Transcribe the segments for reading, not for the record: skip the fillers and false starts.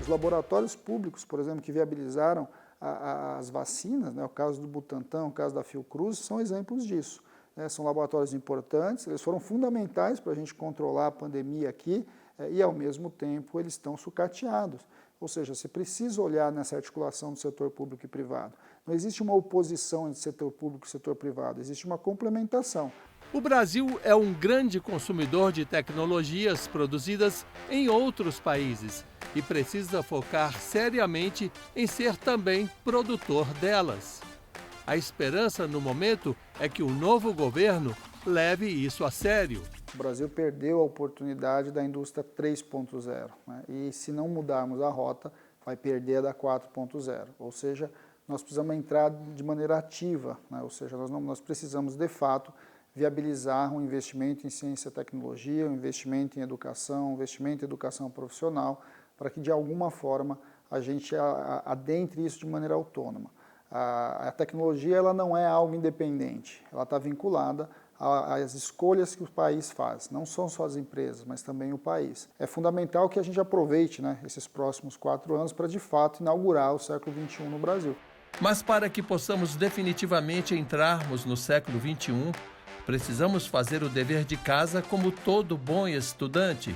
Os laboratórios públicos, por exemplo, que viabilizaram as vacinas, né, o caso do Butantan, o caso da Fiocruz, são exemplos disso. Né, são laboratórios importantes, eles foram fundamentais para a gente controlar a pandemia aqui e, ao mesmo tempo, eles estão sucateados. Ou seja, você precisa olhar nessa articulação do setor público e privado. Não existe uma oposição entre setor público e setor privado, existe uma complementação. O Brasil é um grande consumidor de tecnologias produzidas em outros países e precisa focar seriamente em ser também produtor delas. A esperança no momento é que o novo governo leve isso a sério. O Brasil perdeu a oportunidade da indústria 3.0, né? E se não mudarmos a rota, vai perder a da 4.0. Ou seja, nós precisamos entrar de maneira ativa, né? Ou seja, nós precisamos, de fato, viabilizar um investimento em ciência e tecnologia, um investimento em educação profissional, para que, de alguma forma, a gente adentre isso de maneira autônoma. A tecnologia ela não é algo independente, ela está vinculada às escolhas que o país faz, não são só as empresas, mas também o país. É fundamental que a gente aproveite, né, esses próximos 4 anos para, de fato, inaugurar o século XXI no Brasil. Mas para que possamos definitivamente entrarmos no século XXI, precisamos fazer o dever de casa como todo bom estudante.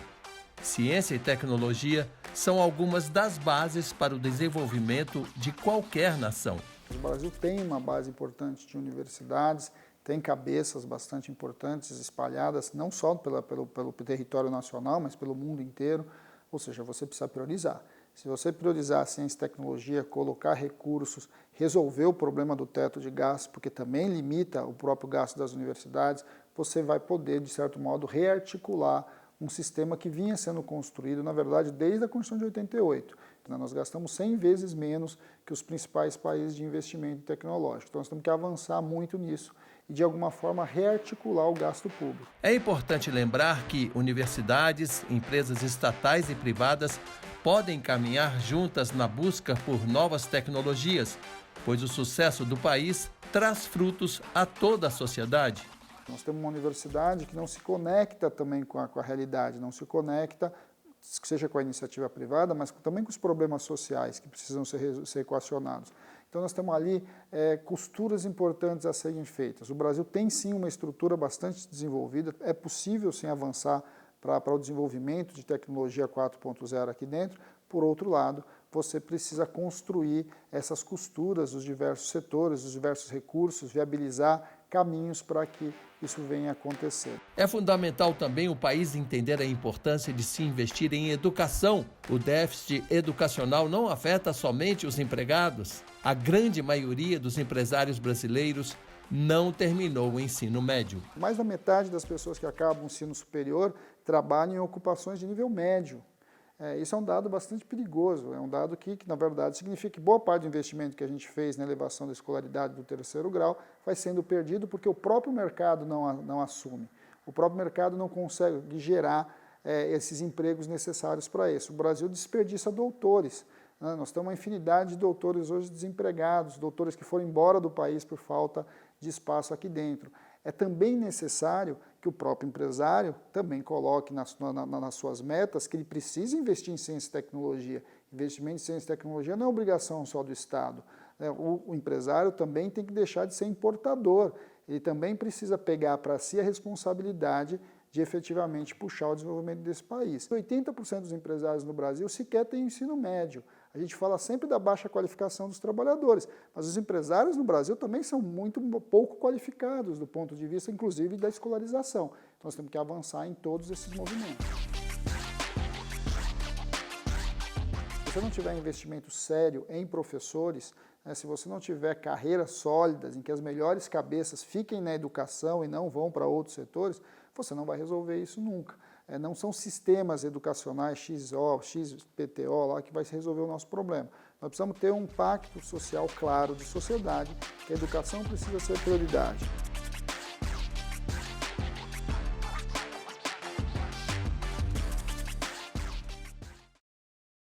Ciência e tecnologia são algumas das bases para o desenvolvimento de qualquer nação. O Brasil tem uma base importante de universidades, tem cabeças bastante importantes espalhadas, não só pelo território nacional, mas pelo mundo inteiro. Ou seja, você precisa priorizar. Se você priorizar a ciência e tecnologia, colocar recursos, resolver o problema do teto de gastos, porque também limita o próprio gasto das universidades, você vai poder, de certo modo, rearticular um sistema que vinha sendo construído, na verdade, desde a Constituição de 88. Nós gastamos 100 vezes menos que os principais países de investimento tecnológico. Então, nós temos que avançar muito nisso e, de alguma forma, rearticular o gasto público. É importante lembrar que universidades, empresas estatais e privadas podem caminhar juntas na busca por novas tecnologias, pois o sucesso do país traz frutos a toda a sociedade. Nós temos uma universidade que não se conecta também com a realidade, não se conecta, seja com a iniciativa privada, mas também com os problemas sociais que precisam ser equacionados. Então nós temos ali costuras importantes a serem feitas. O Brasil tem sim uma estrutura bastante desenvolvida, é possível sim avançar para o desenvolvimento de tecnologia 4.0 aqui dentro. Por outro lado, você precisa construir essas costuras dos diversos setores, dos diversos recursos, viabilizar caminhos para que isso venha a acontecer. É fundamental também o país entender a importância de se investir em educação. O déficit educacional não afeta somente os empregados. A grande maioria dos empresários brasileiros não terminou o ensino médio. Mais da metade das pessoas que acabam o ensino superior trabalham em ocupações de nível médio. Isso é um dado bastante perigoso, é um dado que, na verdade, significa que boa parte do investimento que a gente fez na elevação da escolaridade do 3º grau vai sendo perdido porque o próprio mercado não assume, o próprio mercado não consegue gerar esses empregos necessários para isso. O Brasil desperdiça doutores, né? Nós temos uma infinidade de doutores hoje desempregados, doutores que foram embora do país por falta de espaço aqui dentro. É também necessário que o próprio empresário também coloque nas suas metas que ele precisa investir em ciência e tecnologia. Investimento em ciência e tecnologia não é obrigação só do Estado. O empresário também tem que deixar de ser importador. Ele também precisa pegar para si a responsabilidade de efetivamente puxar o desenvolvimento desse país. 80% dos empresários no Brasil sequer têm ensino médio. A gente fala sempre da baixa qualificação dos trabalhadores, mas os empresários no Brasil também são muito pouco qualificados do ponto de vista, inclusive, da escolarização. Então, nós temos que avançar em todos esses movimentos. Se você não tiver investimento sério em professores, se você não tiver carreiras sólidas em que as melhores cabeças fiquem na educação e não vão para outros setores, você não vai resolver isso nunca. Não são sistemas educacionais XO, XPTO lá que vai resolver o nosso problema. Nós precisamos ter um pacto social claro de sociedade, que a educação precisa ser prioridade.